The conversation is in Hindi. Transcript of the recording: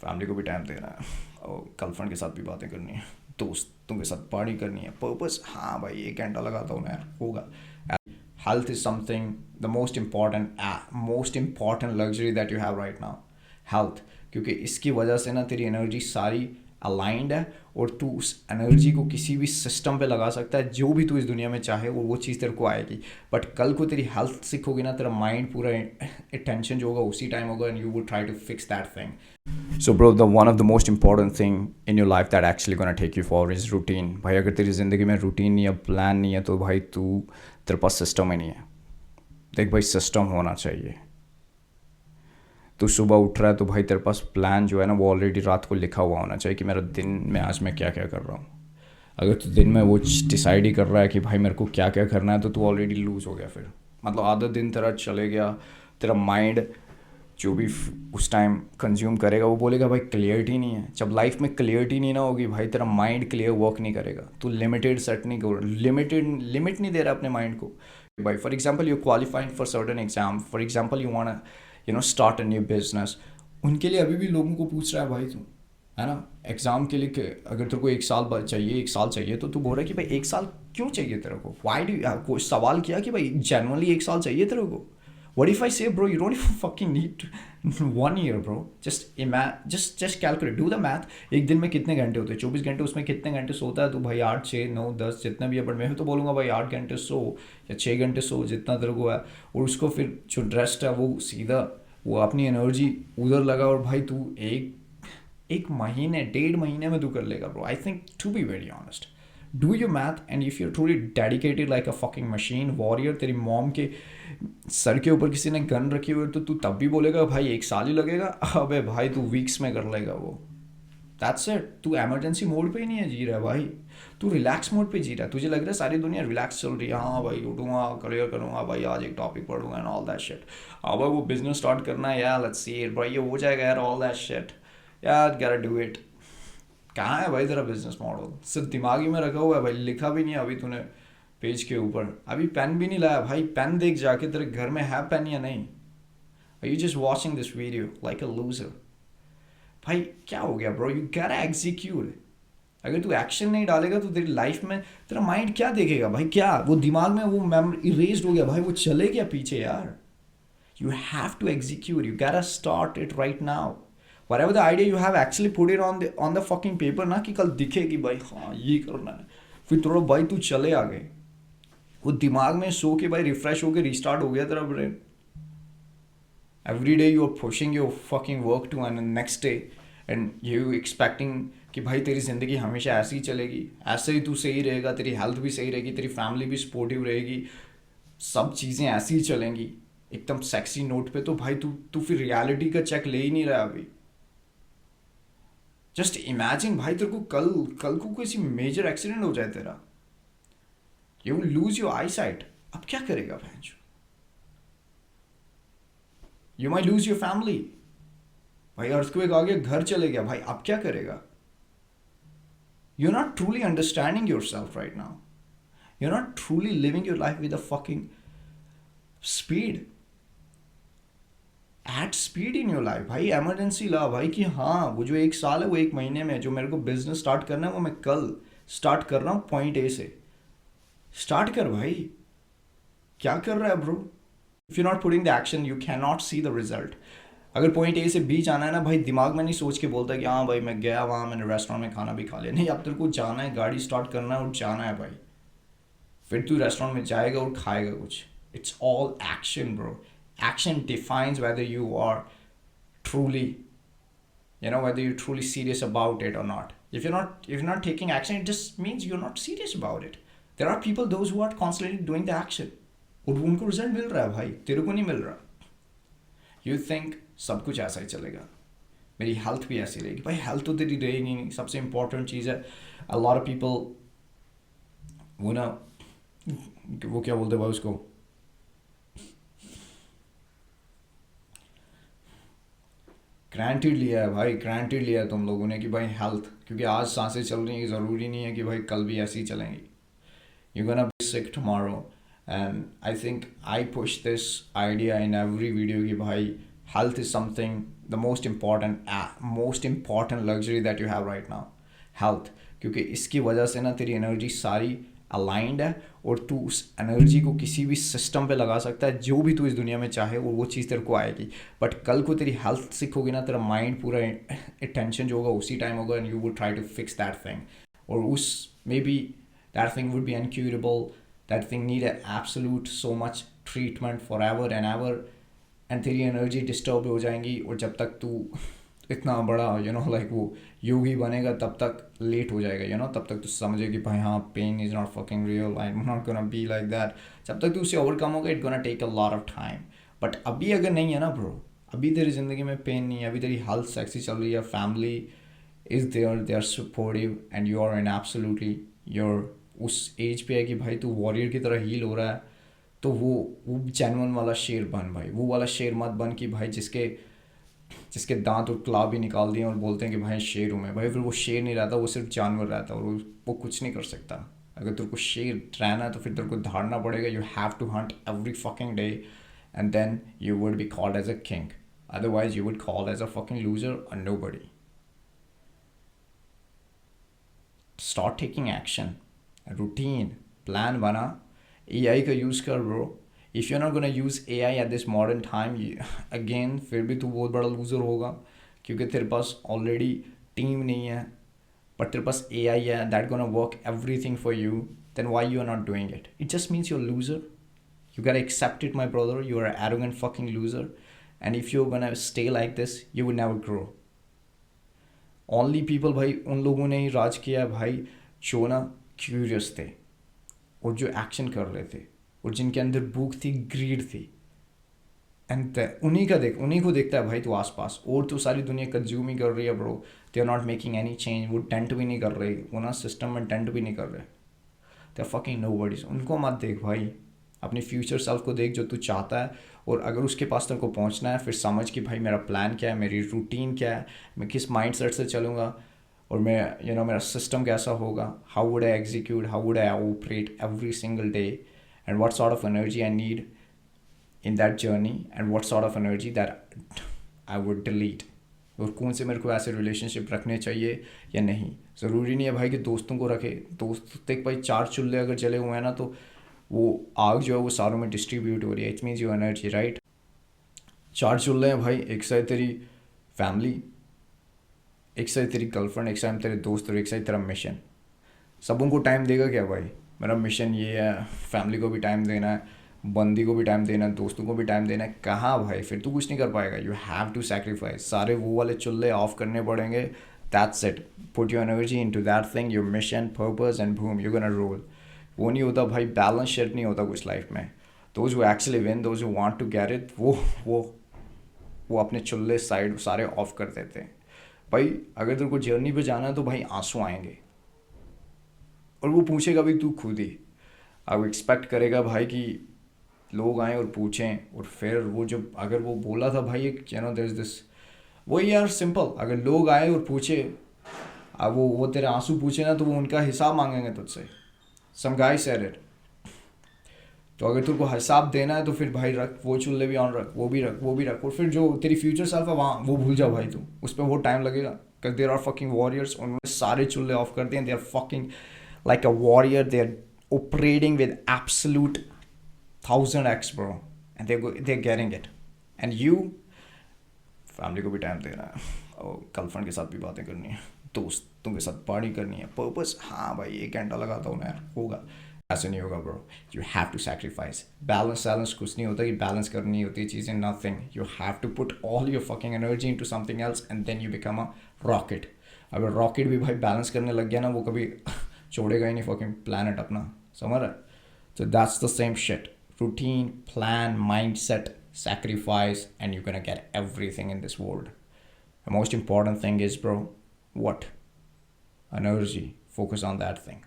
फैमिली को भी टाइम देना है, और गर्लफ्रेंड के साथ भी बातें करनी है, दोस्तों के साथ पार्टी करनी है, पर्पस, हाँ भाई 1 घंटा लगाता हूँ मैं यार, होगा। Health is something, the most important luxury that you have right now, health। क्योंकि इसकी वजह से ना तेरी एनर्जी सारी अलाइंड है, और तू उस एनर्जी को किसी भी सिस्टम पे लगा सकता है, जो भी तू इस दुनिया में चाहे वो चीज़ तेरे को आएगी। बट कल को तेरी हेल्थ सिक होगी ना, तेरा माइंड पूरा टेंशन जो होगा उसी टाइम होगा, and you would try to fix that thing. So bro, the one of the most important thing in your life that actually gonna take you for is routine. भाई अगर तेरी ज़िंदगी में रूटीन नहीं है, प्लान नहीं है, तो भाई तेरे पास सिस्टम ही नहीं है। देख भाई, सिस्टम होना चाहिए। तू सुबह उठ रहा है तो भाई तेरे पास प्लान जो है ना, वो ऑलरेडी रात को लिखा हुआ होना चाहिए कि मेरा दिन में आज मैं क्या क्या कर रहा हूँ। अगर तू दिन में वो डिसाइड ही कर रहा है कि भाई मेरे को क्या क्या करना है, तो तू ऑलरेडी लूज़ हो गया। फिर मतलब आधा दिन तेरा चले गया, तेरा माइंड जो भी उस टाइम कंज्यूम करेगा वो बोलेगा भाई क्लियरिटी नहीं है। जब लाइफ में क्लियरिटी नहीं ना होगी भाई, तेरा माइंड क्लियर वर्क नहीं करेगा। तू लिमिटेड सेट नहीं कर, लिमिट नहीं दे रहा अपने माइंड को। भाई for example you qualifying for certain exam, for example you want start a new business. उनके लिए अभी भी लोगों को पूछ रहा है भाई तू, है ना, एग्ज़ाम के लिए अगर तेरे को 1 साल चाहिए, 1 साल चाहिए, तो तू बोल रहा है कि भाई 1 साल क्यों चाहिए तेरे को, वाई डू, कोई सवाल किया कि भाई जेनुअनली 1 साल चाहिए तेरे को। What if I say, bro, you don't even fucking need 1 year, bro? Just calculate, do the math। एक दिन में कितने घंटे होते हैं? 24 घंटे, उसमें कितने घंटे सोता है? तो भाई 8, 6, 9, 10 जितना भी है, बट मैं तो बोलूँगा भाई 8 घंटे सो, या 6 घंटे सो, जितना तेरे को है। और उसको फिर जो रेस्ट है वो सीधा वो अपनी एनर्जी उधर लगा, और भाई तू एक महीने, 1.5 महीने में तू कर लेगा bro. I think, to be very honest, do your math, and if you're truly dedicated like a fucking machine warrior, तेरी मॉम के सर के ऊपर किसी ने गन रखी हुई है, तो तू तब भी बोलेगा भाई 1 साल ही लगेगा। अबे भाई तू वीक्स में कर लेगा वो। That's it. तू इमरजेंसी मोड पे ही नहीं है जी रहा है भाई, तू रिलैक्स मोड पे जी रहा है। तुझे लग रहा है सारी दुनिया रिलैक्स चल रही है, हाँ भाई उठूंगा, क्लियर करूंगा भाई, आज एक टॉपिक पढ़ूंगा एंड ऑल दैट शिट। अब भाई वो बिजनेस स्टार्ट करना है यार, लेट्स सी इट भाई, ये हो जाएगा यार, ऑल दैट शिट यार, गोtta डू इट। कहाँ है भाई तेरा बिजनेस मॉडल? सिर्फ दिमाग ही में रखा हुआ है भाई, लिखा भी नहीं है अभी तूने पेज के ऊपर, अभी पेन भी नहीं लाया भाई। पेन देख जाके, तेरे घर में है पेन या नहीं? Are you just watching this video like a loser? भाई क्या हो गया ब्रो, यू gotta एग्जीक्यूट। अगर तू एक्शन नहीं डालेगा तो तेरी लाइफ में तेरा माइंड क्या देखेगा भाई? क्या वो दिमाग में वो मेमोरी इरेज्ड हो गया भाई, वो चले गया पीछे यार। You have to execute. You gotta start it right now. Whatever the idea you have, actually put it on the fucking paper ना, कि कल दिखे कि भाई हाँ ये करना है। फिर थोड़ा भाई तू चले आगे, वो दिमाग में सो के भाई रिफ्रेश होके रिस्टार्ट हो गया तेरा brain. Every day you are pushing your fucking work to end next day, and you expecting कि भाई तेरी ज़िंदगी हमेशा ऐसी ही चलेगी, ऐसे ही तू सही रहेगा, तेरी हेल्थ भी सही रहेगी, तेरी फैमिली भी सपोर्टिव रहेगी, सब चीज़ें ऐसी ही चलेंगी एकदम सेक्सी नोट पे। तो भाई तू फिर रियलिटी का चेक ले ही नहीं रहा अभी। जस्ट इमेजिन भाई, तेरे को कल कल को किसी मेजर एक्सीडेंट हो जाए तेरा, you will lose your eyesight. अब क्या करेगा भाई? You may lose your family. भाई अर्थक्वेक आ गया, घर चले गया भाई, अब क्या करेगा? You are not truly understanding yourself right now, you are not truly living your life with a fucking speed, at speed in your life. भाई एमरजेंसी ला भाई, कि हाँ वो जो 1 साल है वो 1 महीने में है। जो मेरे को बिजनेस स्टार्ट करना है वो मैं कल स्टार्ट कर रहा हूँ, पॉइंट ए से स्टार्ट कर भाई। क्या कर रहा है bro? If you not putting the action you can not see the result. अगर पॉइंट ए से बी जाना है ना भाई, दिमाग में नहीं सोच के बोलता कि हाँ भाई मैं गया वहाँ, मैंने रेस्टोरेंट में खाना भी खा लिया। नहीं, अब तेरे को जाना है, गाड़ी स्टार्ट करना है और जाना है भाई। फिर तू रेस्टोरेंट में जाएगा और खाएगा कुछ। It's all action bro. Action defines whether you are truly, whether you're truly serious about it or not. If you're not taking action, it just means you're not serious about it. There are people, those who are constantly doing the action, और उनको रिजल्ट मिल रहा है भाई, तेरे को नहीं मिल रहा। यू थिंक सब कुछ ऐसा ही चलेगा, मेरी हेल्थ भी ऐसी रहेगी। भाई हेल्थ तो तेरी रहेगी नहीं, सबसे इंपॉर्टेंट चीज़ है। अ लॉट ऑफ पीपल वो ना, वो क्या बोलते हैं भाई उसको, ग्रांटेड लिया है भाई, ग्रांटेड लिया है तुम लोगों ने कि भाई हेल्थ, क्योंकि आज सांसें चल रही हैं, ज़रूरी नहीं है कि भाई कल भी ऐसी ही चलेंगी। You gonna be sick tomorrow. And I think I push this idea in every video कि भाई health is something the most important luxury that you have right now. Health, क्योंकि इसकी वजह से ना तेरी एनर्जी सारी अलाइंड है, और तू उस एनर्जी को किसी भी सिस्टम पे लगा सकता है, जो भी तू इस दुनिया में चाहे वो चीज़ तेरे को आएगी. बट कल को तेरी हेल्थ सिक होगी ना, तेरा माइंड पूरा अटेंशन जो होगा उसी टाइम होगा, and you would try to fix that thing. और उस maybe that thing would be incurable, that thing need absolute so much treatment forever and ever, and तेरी एनर्जी डिस्टर्ब हो जाएंगी. और जब तक तू इतना बड़ा लाइक वो योगी बनेगा तब तक लेट हो जाएगा. तब तक तू समझे कि भाई हाँ, pain is not fucking real, I am not gonna be like that. जब तक तू उसे ओवरकम होगा, it gonna take a lot of time. But अभी अगर नहीं है ना ब्रो, अभी तेरी ज़िंदगी में पेन नहीं है, अभी तेरी हेल्थ सेक्सी चल रही है, family is there, they are supportive, and you are in absolutely your उस एज पे है कि भाई तू वॉरियर की तरह हील हो रहा है, तो वो जेन्युइन वाला शेर बन भाई. वो वाला शेर मत बन कि भाई जिसके जिसके दांत और क्ला भी निकाल दिए और बोलते हैं कि भाई शेर हूँ मैं. भाई फिर वो शेर नहीं रहता, वो सिर्फ जानवर रहता है, और वो कुछ नहीं कर सकता. अगर तेरे को शेर रहना है तो फिर तेरे को धाड़ना पड़ेगा. You have to hunt every fucking day, and then you would be called as a king. Otherwise you would called as a fucking loser और nobody. Start taking action, routine plan बना, AI का यूज़ कर bro. If you are not gonna use AI at this modern time, again फिर भी तू बहुत बड़ा लूज़र होगा, क्योंकि तेरे पास ऑलरेडी टीम नहीं है. बट तेरे पास AI है that gonna work everything for you. Then why you are not doing it? It just means you are loser. You gotta accept it, my brother. You are an arrogant fucking loser. And if you're gonna stay like this, you will never grow. Only people भाई उन लोगों ने ही राज किया भाई जो ना क्यूरियस थे, और जो एक्शन कर रहे थे, और जिनके अंदर भूख थी, ग्रीड थी. एंड उन्हीं को देखता है भाई तू आसपास, और तो सारी दुनिया कंज्यूम ही कर रही है bro. They are not making any change. वो टेंट भी नहीं कर रही, वो ना सिस्टम में टेंट भी नहीं कर रहे. They are fucking nobodies. उनको मत देख भाई, अपनी फ्यूचर सेल्फ को देख जो तू चाहता है. और अगर उसके पास तेरे को पहुंचना है, फिर समझ कि भाई मेरा प्लान क्या है, मेरी रूटीन क्या है, मैं किस माइंड सेट से चलूँगा, और मैं मेरा सिस्टम कैसा होगा, how would I execute, how would I operate every single day, and what sort of energy I need in that journey, and what sort of energy that I would delete. और कौन से मेरे को ऐसे रिलेशनशिप रखने चाहिए या नहीं. ज़रूरी नहीं है भाई कि दोस्तों को रखे. दोस्त देख भाई, 4 चूल्हे अगर जले हुए हैं ना, तो वो आग जो है वो सारों में डिस्ट्रीब्यूट हो रही है. It means your energy, right. 4 चूल्हे हैं भाई, एक साइड तेरी फैमिली, एक साइड तेरी गर्लफ्रेंड, एक साइड तेरे दोस्त, और एक साइड तेरा मिशन. सबों को टाइम देगा क्या भाई? मेरा मिशन ये है, फैमिली को भी टाइम देना है, बंदी को भी टाइम देना है, दोस्तों को भी टाइम देना है. कहाँ भाई, फिर तू कुछ नहीं कर पाएगा. You have to sacrifice. सारे वो वाले चूल्हे ऑफ करने पड़ेंगे. That's it. Put your energy into that thing, your mission, purpose, and boom, you gonna roll. वो नहीं होता भाई, बैलेंस शिट नहीं होता कुछ लाइफ में. Those who actually win, those who want to get it, वो अपने चुल्ले साइड सारे ऑफ कर देते हैं. भाई अगर तेरे को जर्नी पे जाना है तो भाई आंसू आएंगे, और वो पूछेगा भी तू खुद ही. अब एक्सपेक्ट करेगा भाई कि लोग आएँ और पूछें, और फिर वो जब अगर वो बोला था भाई एक देयर इज दिस, वही यार सिंपल. अगर लोग आए और पूछे, अब वो तेरे आंसू पूछे ना, तो वो उनका हिसाब मांगेंगे तुझसे. सम गाय सेड इट. तो अगर तुमको हिसाब देना है तो फिर भाई रख, वो चूल्हे भी ऑन रख, वो भी रख, वो भी रख. और फिर जो तेरी फ्यूचर सेल्फ है वहाँ, वो भूल जा भाई तू, उस पर वो टाइम लगेगा. because there are fucking warriors. उन्होंने सारे चूल्हे ऑफ कर दिए. They are fucking like a warrior. They are operating with absolute 1000x bro, and they are getting it. And you, family को भी टाइम देना है, और गर्लफ्रेंड के साथ भी बातें करनी है, दोस्तों के साथ पार्टी करनी है. पर्पस, हाँ भाई 1 घंटा लगाता हूँ ना यार, होगा. ऐसे नहीं होगा bro. You have to sacrifice. Balance कुछ नहीं होता कि बैलेंस करनी होती है चीज़ें. Nothing. You have to put all your fucking energy into something else, and then you become a rocket. अगर रॉकेट भी भाई बैलेंस करने लग गया ना, वो कभी छोड़ेगा ही नहीं फकिंग प्लानट अपना, समझ रहा. So that's the same shit. Routine, plan, mindset, sacrifice, and you're gonna get everything in this world. The most important thing is, bro, what? Energy. Focus on that thing.